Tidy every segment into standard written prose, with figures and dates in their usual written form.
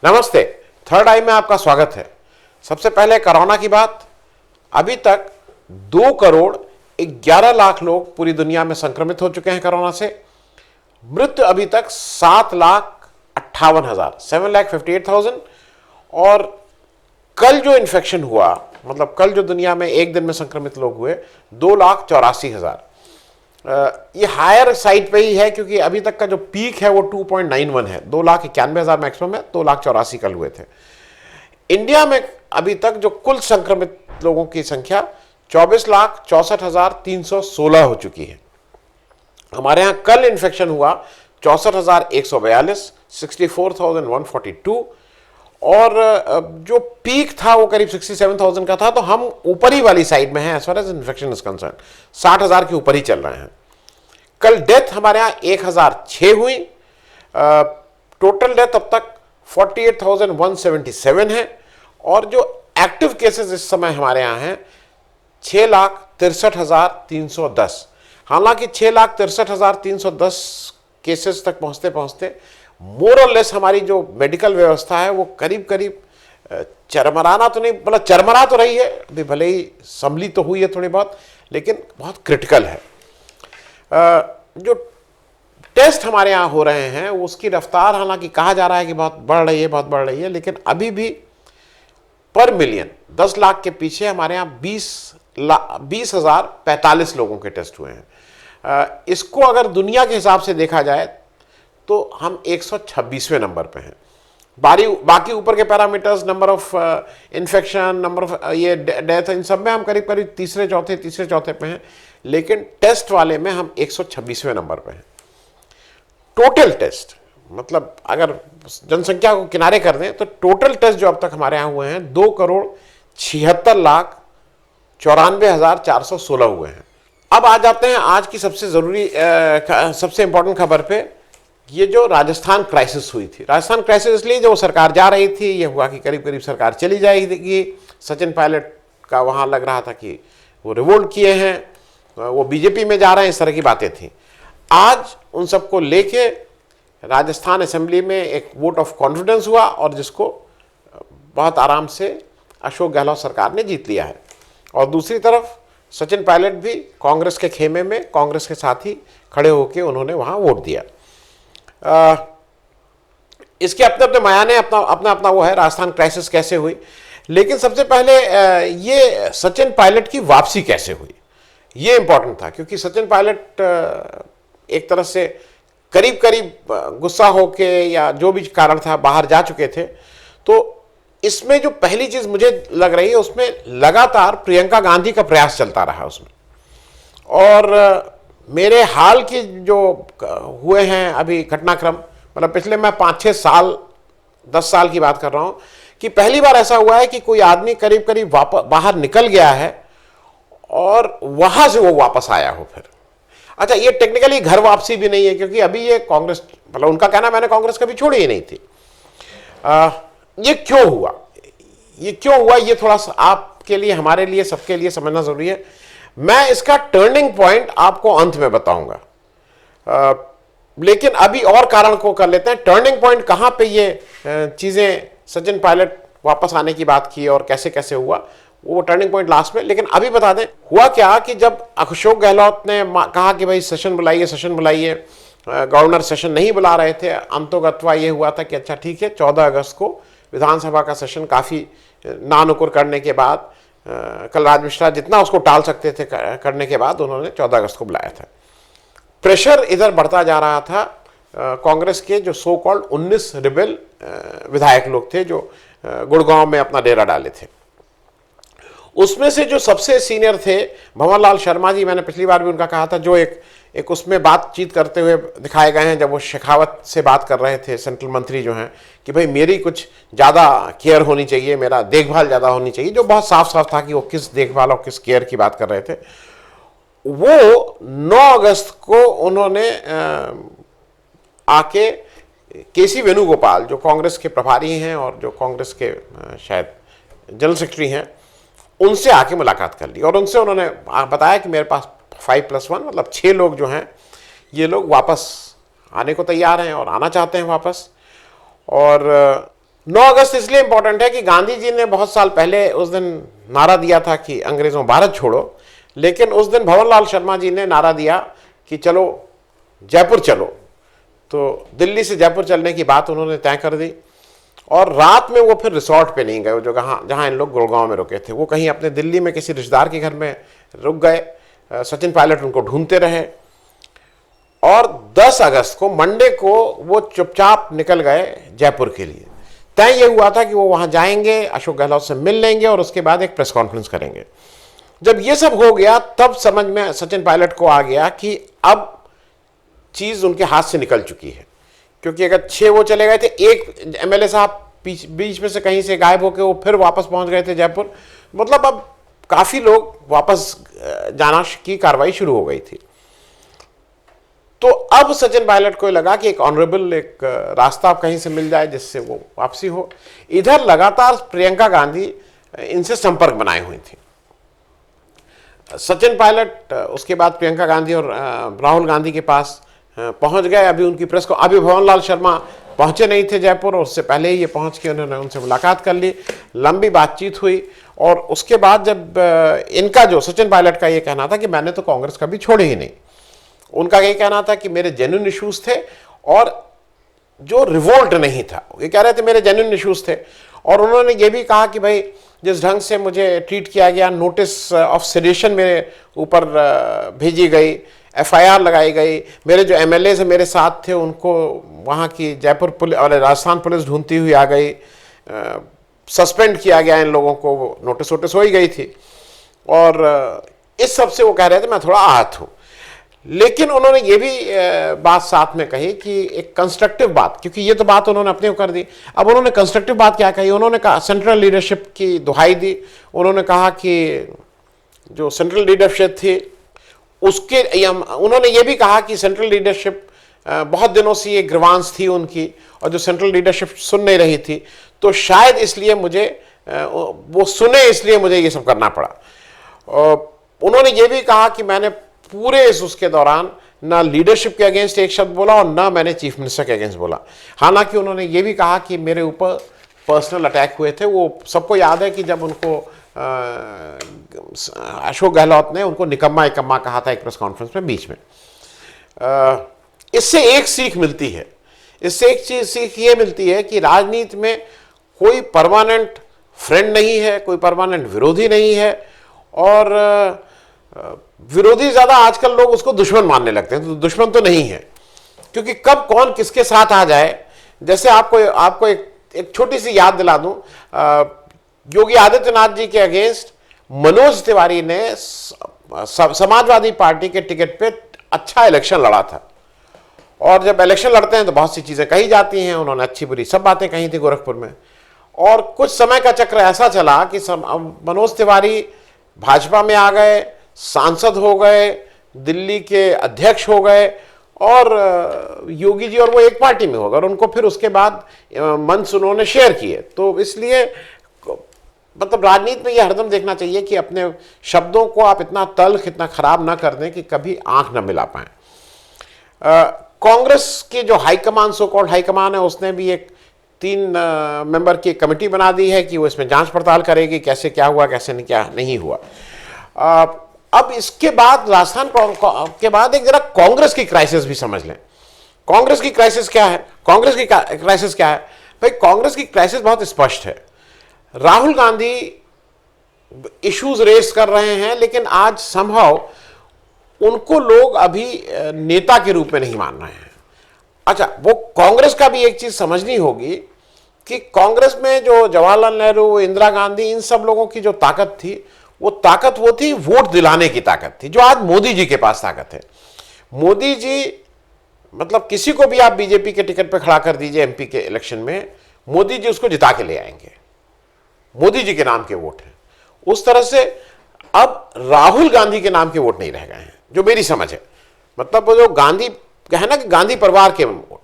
नमस्ते। थर्ड आई में आपका स्वागत है। सबसे पहले कोरोना की बात। अभी तक 2 करोड़ 11 लाख लोग पूरी दुनिया में संक्रमित हो चुके हैं कोरोना से। मृत्यु अभी तक 7,58,000 7,58,000। और कल जो इन्फेक्शन हुआ, मतलब कल जो दुनिया में एक दिन में संक्रमित लोग हुए 2,84,000। ये हायर साइड पे ही है क्योंकि अभी तक का जो पीक है वो 2.91 है। 2,91,000 मैक्सिमम है, 2,84,000 कल हुए थे। इंडिया में अभी तक जो कुल संक्रमित लोगों की संख्या 24,64,316 हो चुकी है। हमारे यहाँ कल इन्फेक्शन हुआ 64,142, 64,142। और जो पीक था वो करीब 67,000 का था, तो हम ऊपर ही वाली साइड में हैं as far as infection is concern. 60,000 के ऊपर ही चल रहे हैं। कल डेथ हमारे यहाँ 1,006 हुई। टोटल डेथ अब तक 48,177 है। और जो एक्टिव केसेस इस समय हमारे यहाँ हैं 6,63,310। हालांकि 6,63,310 केसेस तक पहुँचते पहुँचते मोर और लेस हमारी जो मेडिकल व्यवस्था है वो करीब करीब चरमराना तो नहीं, मतलब चरमरा तो रही है अभी, भले ही संभली तो हुई है थोड़ी बहुत, लेकिन बहुत क्रिटिकल है। जो टेस्ट हमारे यहाँ हो रहे हैं उसकी रफ्तार, हालांकि कहा जा रहा है कि बहुत बढ़ रही है, बहुत बढ़ रही है, लेकिन अभी भी पर मिलियन 10 लाख के पीछे हमारे यहाँ 20,045 लोगों के टेस्ट हुए हैं। इसको अगर दुनिया के हिसाब से देखा जाए तो हम 126वें नंबर पे हैं। बाकी ऊपर के parameters, number of infection, number of ये डेथ, इन सब में हम करीब करीब तीसरे चौथे पे हैं, लेकिन टेस्ट वाले में हम 126वें नंबर पे हैं। टोटल टेस्ट, मतलब अगर जनसंख्या को किनारे कर दें तो टोटल टेस्ट जो अब तक हमारे यहाँ हुए हैं 2,76,94,416 हुए हैं। अब आ जाते हैं आज की सबसे जरूरी सबसे इंपॉर्टेंट खबर पे। ये जो राजस्थान क्राइसिस हुई थी, राजस्थान क्राइसिस इसलिए जो सरकार जा रही थी, ये हुआ कि करीब करीब सरकार चली जाएगी। सचिन पायलट का वहाँ लग रहा था कि वो रिवोल्ट किए हैं, वो बीजेपी में जा रहे हैं, इस तरह की बातें थी। आज उन सबको लेके राजस्थान असेंबली में एक वोट ऑफ कॉन्फिडेंस हुआ और जिसको बहुत आराम से अशोक गहलोत सरकार ने जीत लिया है। और दूसरी तरफ सचिन पायलट भी कांग्रेस के खेमे में कांग्रेस के साथ ही खड़े होकर उन्होंने वहाँ वोट दिया। इसके अपने अपने मायने, अपना अपना वो है राजस्थान क्राइसिस कैसे हुई। लेकिन सबसे पहले ये सचिन पायलट की वापसी कैसे हुई, ये इंपॉर्टेंट था, क्योंकि सचिन पायलट एक तरह से करीब करीब गुस्सा होके या जो भी कारण था बाहर जा चुके थे। तो इसमें जो पहली चीज मुझे लग रही है, उसमें लगातार प्रियंका गांधी का प्रयास चलता रहा उसमें। और मेरे हाल की जो हुए हैं अभी घटनाक्रम, मतलब पिछले मैं 5-6 साल 10 साल की बात कर रहा हूं कि पहली बार ऐसा हुआ है कि कोई आदमी करीब करीब बाहर निकल गया है और वहां से वो वापस आया हो फिर। अच्छा, ये टेक्निकली घर वापसी भी नहीं है, क्योंकि अभी ये कांग्रेस, मतलब उनका कहना मैंने कांग्रेस कभी छोड़ी ही नहीं थी। ये क्यों हुआ, ये थोड़ा सा आपके लिए, हमारे लिए, सबके लिए समझना जरूरी है। मैं इसका टर्निंग पॉइंट आपको अंत में बताऊंगा, लेकिन अभी और कारण को कर लेते हैं। टर्निंग पॉइंट कहां पे ये चीजें, सचिन पायलट वापस आने की बात की और कैसे कैसे हुआ, वो टर्निंग पॉइंट लास्ट में। लेकिन अभी बता दें हुआ क्या कि जब अशोक गहलोत ने कहा कि भाई सेशन बुलाइए, गवर्नर सेशन नहीं बुला रहे थे, अंतोगत्वा ये हुआ था कि अच्छा ठीक है, 14 अगस्त को विधानसभा का सेशन काफी नानुकुर करने के बाद, कलराज मिश्रा जितना उसको टाल सकते थे करने के बाद, उन्होंने 14 अगस्त को बुलाया था। प्रेशर इधर बढ़ता जा रहा था। कांग्रेस के जो सो कॉल्ड 19 रिबेल विधायक लोग थे जो गुड़गांव में अपना डेरा डाले थे, उसमें से जो सबसे सीनियर थे भंवर लाल शर्मा जी, मैंने पिछली बार भी उनका कहा था, जो एक उसमें बातचीत करते हुए दिखाए गए हैं जब वो शेखावत से बात कर रहे थे, सेंट्रल मंत्री जो हैं, कि भाई मेरी कुछ ज़्यादा केयर होनी चाहिए, मेरा देखभाल ज़्यादा होनी चाहिए, जो बहुत साफ साफ था कि वो किस देखभाल और किस केयर की बात कर रहे थे। वो 9 अगस्त को उन्होंने आके केसी वेणुगोपाल, जो कांग्रेस के प्रभारी हैं और जो कांग्रेस के शायद जनरल सेक्रेटरी हैं, उनसे आके मुलाकात कर ली। और उनसे उन्होंने बताया कि मेरे पास 5+1 मतलब 6 लोग जो हैं, ये लोग वापस आने को तैयार हैं और आना चाहते हैं वापस। और 9 अगस्त इसलिए इंपॉर्टेंट है कि गांधी जी ने बहुत साल पहले उस दिन नारा दिया था कि अंग्रेजों भारत छोड़ो, लेकिन उस दिन भंवरलाल शर्मा जी ने नारा दिया कि चलो जयपुर चलो। तो दिल्ली से जयपुर चलने की बात उन्होंने तय कर दी और रात में वो फिर रिसोर्ट पे नहीं गए, जो जहां इन लोग गुड़गांव में रुके थे, वो कहीं अपने दिल्ली में किसी रिश्तेदार के घर में रुक गए। सचिन पायलट उनको ढूंढते रहे और 10 अगस्त को मंडे को वो चुपचाप निकल गए जयपुर के लिए। तय ये हुआ था कि वो वहां जाएंगे, अशोक गहलोत से मिल लेंगे और उसके बाद एक प्रेस कॉन्फ्रेंस करेंगे। जब ये सब हो गया तब समझ में सचिन पायलट को आ गया कि अब चीज उनके हाथ से निकल चुकी है, क्योंकि अगर 6 वो चले गए थे, एक एमएलए साहब बीच में से कहीं से गायब होकर वो फिर वापस पहुंच गए थे जयपुर, मतलब अब काफी लोग वापस जाना की कार्रवाई शुरू हो गई थी। तो अब सचिन पायलट को लगा कि एक ऑनरेबल एक रास्ता कहीं से मिल जाए जिससे वो वापसी हो। इधर लगातार प्रियंका गांधी इनसे संपर्क बनाए हुई थी। सचिन पायलट उसके बाद प्रियंका गांधी और राहुल गांधी के पास पहुंच गए। अभी उनकी प्रेस को अभी भंवरलाल शर्मा पहुंचे नहीं थे जयपुर, और उससे पहले ही ये पहुंच के उन्होंने उनसे मुलाकात कर ली, लंबी बातचीत हुई। और उसके बाद जब इनका जो सचिन पायलट का ये कहना था कि मैंने तो कांग्रेस कभी छोड़ी ही नहीं, उनका ये कहना था कि मेरे जेन्युइन इश्यूज थे और जो रिवोल्ट नहीं था, ये कह रहे थे मेरे जेन्युइन इश्यूज थे। और उन्होंने ये भी कहा कि भाई जिस ढंग से मुझे ट्रीट किया गया, नोटिस ऑफ सेडिशन मेरे ऊपर भेजी गई, एफआईआर लगाई गई, मेरे जो एमएलए मेरे साथ थे उनको वहाँ की जयपुर पुलिस और राजस्थान पुलिस ढूंढती हुई आ गई, सस्पेंड किया गया इन लोगों को, नोटिस वोटिस हो ही गई थी। और इस सब से वो कह रहे थे मैं थोड़ा आहत हूँ। लेकिन उन्होंने ये भी बात साथ में कही कि एक कंस्ट्रक्टिव बात, क्योंकि ये तो बात उन्होंने अपने को कर दी, अब उन्होंने कंस्ट्रक्टिव बात क्या कही, उन्होंने कहा सेंट्रल लीडरशिप की दुहाई दी। उन्होंने कहा कि जो सेंट्रल लीडरशिप थी उसके, उन्होंने ये भी कहा कि सेंट्रल लीडरशिप बहुत दिनों से ये ग्रीवांस थी उनकी, और जो सेंट्रल लीडरशिप सुन नहीं रही थी, तो शायद इसलिए मुझे वो सुने, इसलिए मुझे ये सब करना पड़ा। उन्होंने ये भी कहा कि मैंने पूरे उसके दौरान ना लीडरशिप के अगेंस्ट एक शब्द बोला और ना मैंने चीफ मिनिस्टर के अगेंस्ट बोला। हालांकि उन्होंने ये भी कहा कि मेरे ऊपर पर्सनल अटैक हुए थे। वो सबको याद है कि जब उनको अशोक गहलोत ने उनको निकम्मा कहा था एक प्रेस कॉन्फ्रेंस में बीच में। इससे एक सीख मिलती है, इससे एक चीज सीख ये मिलती है कि राजनीति में कोई परमानेंट फ्रेंड नहीं है, कोई परमानेंट विरोधी नहीं है, और विरोधी ज्यादा आजकल लोग उसको दुश्मन मानने लगते हैं, तो दुश्मन तो नहीं है, क्योंकि कब कौन किसके साथ आ जाए। जैसे आपको एक छोटी सी याद दिला दूं, योगी आदित्यनाथ जी के अगेंस्ट मनोज तिवारी ने समाजवादी पार्टी के टिकट पे अच्छा इलेक्शन लड़ा था, और जब इलेक्शन लड़ते हैं तो बहुत सी चीजें कही जाती हैं, उन्होंने अच्छी बुरी सब बातें कही थी गोरखपुर में। और कुछ समय का चक्र ऐसा चला कि मनोज तिवारी भाजपा में आ गए, सांसद हो गए, दिल्ली के अध्यक्ष हो गए, और योगी जी और वो एक पार्टी में हो गए, और उनको फिर उसके बाद मंच उन्होंने शेयर किए। तो इसलिए मतलब राजनीति में ये हरदम देखना चाहिए कि अपने शब्दों को आप इतना तल्ख, इतना खराब ना कर दें कि कभी आंख ना मिला पाए। कांग्रेस की जो हाईकमान, सो कॉल्ड हाईकमान है, उसने भी एक 3 मेंबर की कमेटी बना दी है कि वो इसमें जांच पड़ताल करेगी, कैसे क्या हुआ, कैसे क्या नहीं हुआ। अब इसके बाद राजस्थान के बाद एक जरा कांग्रेस की क्राइसिस भी समझ लें। कांग्रेस की क्राइसिस क्या है? कांग्रेस की क्राइसिस क्या है भाई? कांग्रेस की क्राइसिस बहुत स्पष्ट है। राहुल गांधी इश्यूज रेस कर रहे हैं, लेकिन आज समहाउ उनको लोग अभी नेता के रूप में नहीं मान रहे हैं। अच्छा, वो कांग्रेस का भी एक चीज समझनी होगी कि कांग्रेस में जो जवाहरलाल नेहरू, इंदिरा गांधी, इन सब लोगों की जो ताकत थी, वो थी वोट दिलाने की ताकत थी, जो आज मोदी जी के पास ताकत है। मोदी जी मतलब किसी को भी आप बीजेपी के टिकट पे खड़ा कर दीजिए एमपी के इलेक्शन में, मोदी जी उसको जिता के ले आएंगे, मोदी जी के नाम के वोट हैं। उस तरह से अब राहुल गांधी के नाम के वोट नहीं रह गए हैं, जो मेरी समझ है। मतलब वो जो गांधी है ना कि गांधी परिवार के वोट,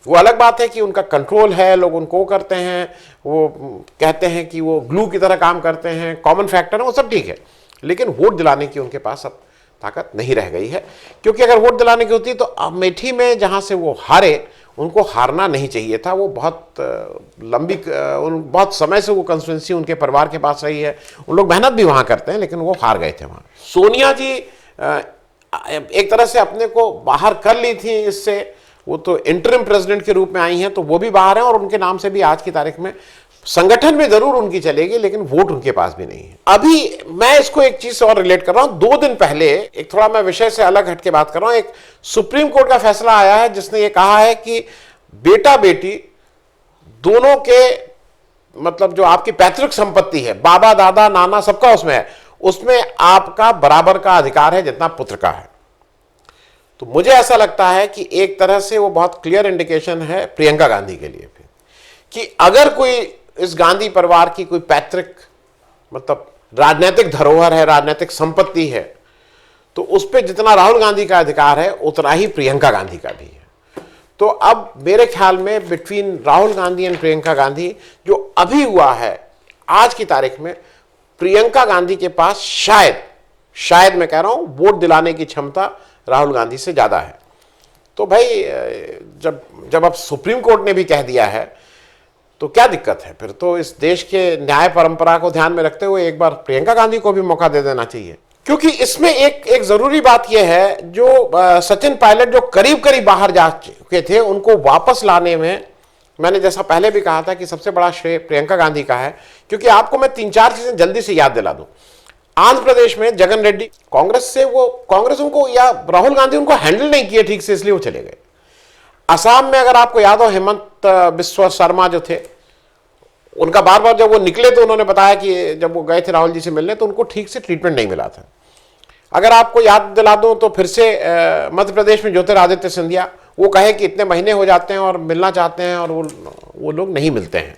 वो अलग बात है कि उनका कंट्रोल है, लोग उनको करते हैं, वो कहते हैं कि वो ग्लू की तरह काम करते हैं, कॉमन फैक्टर है, वो सब ठीक है, लेकिन वोट दिलाने की उनके पास अब ताकत नहीं रह गई है। क्योंकि अगर वोट दिलाने की होती तो अमेठी में जहां से वो हारे, उनको हारना नहीं चाहिए था। वो बहुत बहुत समय से वो कंस्टिट्यूंसी उनके परिवार के पास रही है, उन लोग मेहनत भी वहाँ करते हैं, लेकिन वो हार गए थे वहाँ। सोनिया जी एक तरह से अपने को बाहर कर ली थी इससे, वो तो इंटरिम प्रेसिडेंट के रूप में आई हैं, तो वो भी बाहर हैं और उनके नाम से भी आज की तारीख में संगठन में जरूर उनकी चलेगी, लेकिन वोट उनके पास भी नहीं है। अभी मैं इसको एक चीज से और रिलेट कर रहा हूं। 2 दिन पहले, एक थोड़ा मैं विषय से अलग हटके बात कर रहा हूं, एक सुप्रीम कोर्ट का फैसला आया है जिसने ये कहा है कि बेटा बेटी दोनों के मतलब जो आपकी पैतृक संपत्ति है, बाबा दादा नाना सबका उसमें है, उसमें आपका बराबर का अधिकार है जितना पुत्र का है। तो मुझे ऐसा लगता है कि एक तरह से वो बहुत क्लियर इंडिकेशन है प्रियंका गांधी के लिए भी, कि अगर कोई इस गांधी परिवार की कोई पैतृक मतलब राजनीतिक धरोहर है, राजनीतिक संपत्ति है, तो उस पर जितना राहुल गांधी का अधिकार है उतना ही प्रियंका गांधी का भी है। तो अब मेरे ख्याल में बिटवीन राहुल गांधी एंड प्रियंका गांधी जो अभी हुआ है आज की तारीख में, प्रियंका गांधी के पास शायद मैं कह रहा हूं वोट दिलाने की क्षमता राहुल गांधी से ज्यादा है। तो भाई जब अब सुप्रीम कोर्ट ने भी कह दिया है तो क्या दिक्कत है? फिर तो इस देश के न्याय परंपरा को ध्यान में रखते हुए एक बार प्रियंका गांधी को भी मौका दे देना चाहिए। क्योंकि इसमें एक जरूरी बात यह है, जो सचिन पायलट जो करीब बाहर जा चुके थे, उनको वापस लाने में मैंने जैसा पहले भी कहा था कि सबसे बड़ा श्रेय प्रियंका गांधी का है। क्योंकि आपको मैं 3-4 चीजें जल्दी से याद दिला दूं। आंध्र प्रदेश में जगन रेड्डी, कांग्रेस उनको या राहुल गांधी उनको हैंडल नहीं किए ठीक से, इसलिए वो चले गए। असम में अगर आपको याद हो, हेमंत बिस्वा शर्मा जो थे, उनका बार बार जब वो निकले तो उन्होंने बताया कि जब वो गए थे राहुल जी से मिलने तो उनको ठीक से ट्रीटमेंट नहीं मिला था। अगर आपको याद दिला दूं तो फिर से मध्य प्रदेश में ज्योतिरादित्य सिंधिया, वो कहे कि इतने महीने हो जाते हैं और मिलना चाहते हैं और वो लोग नहीं मिलते हैं।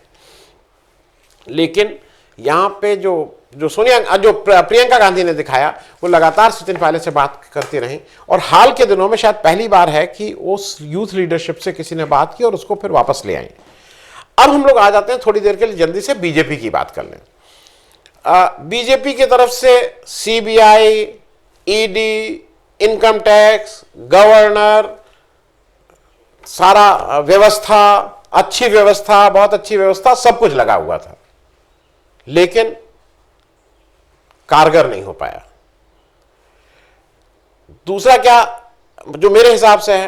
लेकिन यहाँ पे जो प्रियंका गांधी ने दिखाया, वो लगातार सचिन पायलट से बात करती रही और हाल के दिनों में शायद पहली बार है कि उस यूथ लीडरशिप से किसी ने बात की और उसको फिर वापस ले आई। अब हम लोग आ जाते हैं थोड़ी देर के लिए जल्दी से बीजेपी की बात कर लें। बीजेपी की तरफ से CBI, ED, income tax, governor, सारा व्यवस्था, अच्छी व्यवस्था, बहुत अच्छी व्यवस्था, सब कुछ लगा हुआ था, लेकिन कारगर नहीं हो पाया। दूसरा क्या जो मेरे हिसाब से है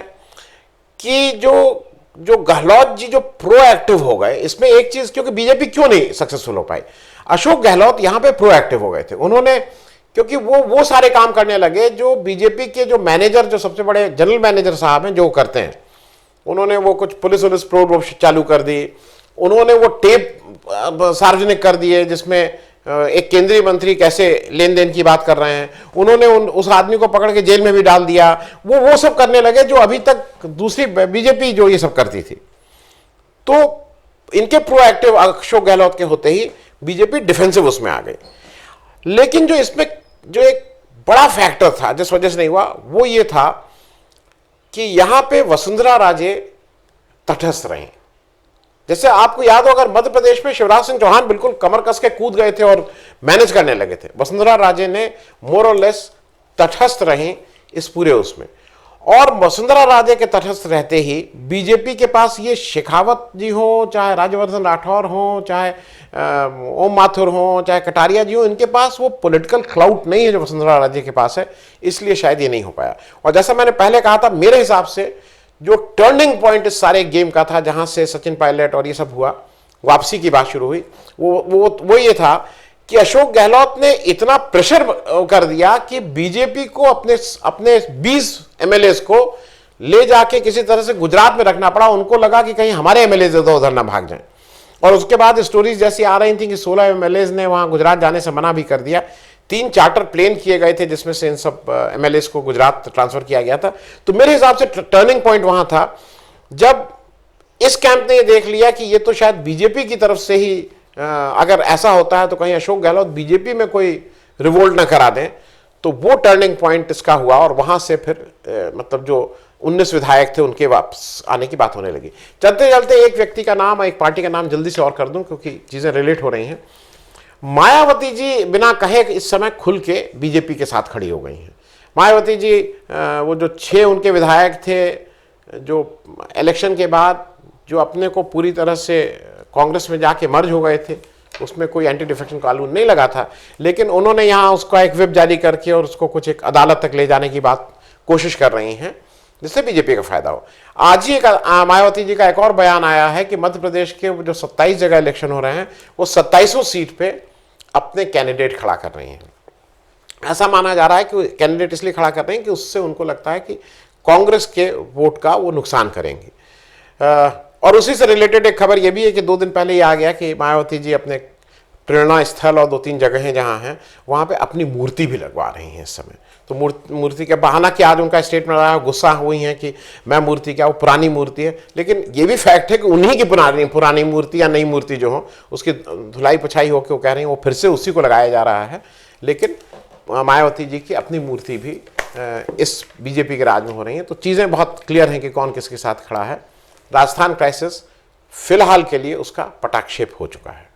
कि जो गहलोत जी जो प्रोएक्टिव हो गए, इसमें एक चीज, क्योंकि बीजेपी क्यों नहीं सक्सेसफुल हो पाई, अशोक गहलोत यहां पे प्रोएक्टिव हो गए थे। उन्होंने, क्योंकि वो सारे काम करने लगे जो बीजेपी के जो मैनेजर, जो सबसे बड़े जनरल मैनेजर साहब हैं, जो करते हैं। उन्होंने वो कुछ पुलिस प्रोब चालू कर दी, उन्होंने वो टेप सार्वजनिक कर दिए जिसमें एक केंद्रीय मंत्री कैसे लेन देन की बात कर रहे हैं, उन्होंने उस आदमी को पकड़ के जेल में भी डाल दिया। वो सब करने लगे जो अभी तक दूसरी बीजेपी जो ये सब करती थी। तो इनके प्रोएक्टिव अशोक गहलोत के होते ही बीजेपी डिफेंसिव उसमें आ गई। लेकिन जो इसमें जो एक बड़ा फैक्टर था जिस वजह से नहीं हुआ, वो ये था कि यहां पे वसुंधरा राजे तटस्थ रही। जैसे आपको याद हो, अगर मध्य प्रदेश में शिवराज सिंह चौहान बिल्कुल कमर कस के कूद गए थे और मैनेज करने लगे थे, वसुंधरा राजे ने मोर और लेस तटस्थ रही इस पूरे उसमें। और वसुंधरा राजे के तटस्थ रहते ही बीजेपी के पास ये शेखावत जी हो, चाहे राज्यवर्धन राठौर हो, चाहे ओम माथुर हो, चाहे कटारिया जी हो, इनके पास वो पॉलिटिकल क्लाउट नहीं है जो वसुंधरा राजे के पास है, इसलिए शायद ये नहीं हो पाया। और जैसा मैंने पहले कहा था, मेरे हिसाब से जो टर्निंग पॉइंट इस सारे गेम का था, जहां से सचिन पायलट और ये सब हुआ, वापसी की बात शुरू हुई, वो ये था कि अशोक गहलोत ने इतना प्रेशर कर दिया कि बीजेपी को अपने 20 एमएलएस को ले जाके किसी तरह से गुजरात में रखना पड़ा। उनको लगा कि कहीं हमारे एमएलएस इधर उधर ना भाग जाएं। और उसके बाद स्टोरीज जैसी आ रही थी कि 16 एमएलएस ने वहां गुजरात जाने से मना भी कर दिया। 3 चार्टर प्लेन किए गए थे जिसमें से इन सब एमएलएस को गुजरात ट्रांसफर किया गया था। तो मेरे हिसाब से टर्निंग पॉइंट वहां था जब इस कैंप ने ये देख लिया कि ये तो शायद बीजेपी की तरफ से ही अगर ऐसा होता है तो कहीं अशोक गहलोत बीजेपी में कोई रिवोल्ट ना करा दें। तो वो टर्निंग पॉइंट इसका हुआ और वहां से फिर मतलब जो 19 विधायक थे उनके वापस आने की बात होने लगी। चलते चलते एक व्यक्ति का नाम, एक पार्टी का नाम जल्दी से और कर दूं क्योंकि चीजें रिलेट हो रही हैं। मायावती जी बिना कहे इस समय खुल के बीजेपी के साथ खड़ी हो गई हैं। मायावती जी वो जो 6 उनके विधायक थे जो इलेक्शन के बाद जो अपने को पूरी तरह से कांग्रेस में जाके मर्ज हो गए थे, उसमें कोई एंटी डिफेक्शन कानून नहीं लगा था, लेकिन उन्होंने यहाँ उसका एक व्हिप जारी करके और उसको कुछ एक अदालत तक ले जाने की बात कोशिश कर रही हैं, जिससे बीजेपी का फायदा हो। आज ही एक मायावती जी का एक और बयान आया है कि मध्य प्रदेश के जो 27 जगह इलेक्शन हो रहे हैं, वो 27वां सीट पे अपने कैंडिडेट खड़ा कर रही हैं। ऐसा माना जा रहा है कि कैंडिडेट इसलिए खड़ा कर रहे हैं कि उससे उनको लगता है कि कांग्रेस के वोट का वो नुकसान करेंगे। और उसी से रिलेटेड एक खबर ये भी है कि 2 दिन पहले ये आ गया कि मायावती जी अपने प्रेरणा स्थल और 2-3 जगहें जहां हैं वहां पे अपनी मूर्ति भी लगवा रही हैं इस समय। तो मूर्ति के बहाना कि आज उनका स्टेटमेंट आया, गुस्सा हुई हैं कि मैं मूर्ति क्या, वो पुरानी मूर्ति है, लेकिन ये भी फैक्ट है कि उन्हीं की पुरानी मूर्ति या नई मूर्ति जो हो उसकी धुलाई पुछाई होकर वो कह रही हैं वो फिर से उसी को लगाया जा रहा है। लेकिन मायावती जी की अपनी मूर्ति भी इस बीजेपी के राज में हो रही है। तो चीज़ें बहुत क्लियर हैं कि कौन किसके साथ खड़ा है। राजस्थान क्राइसिस फिलहाल के लिए उसका पटाक्षेप हो चुका है।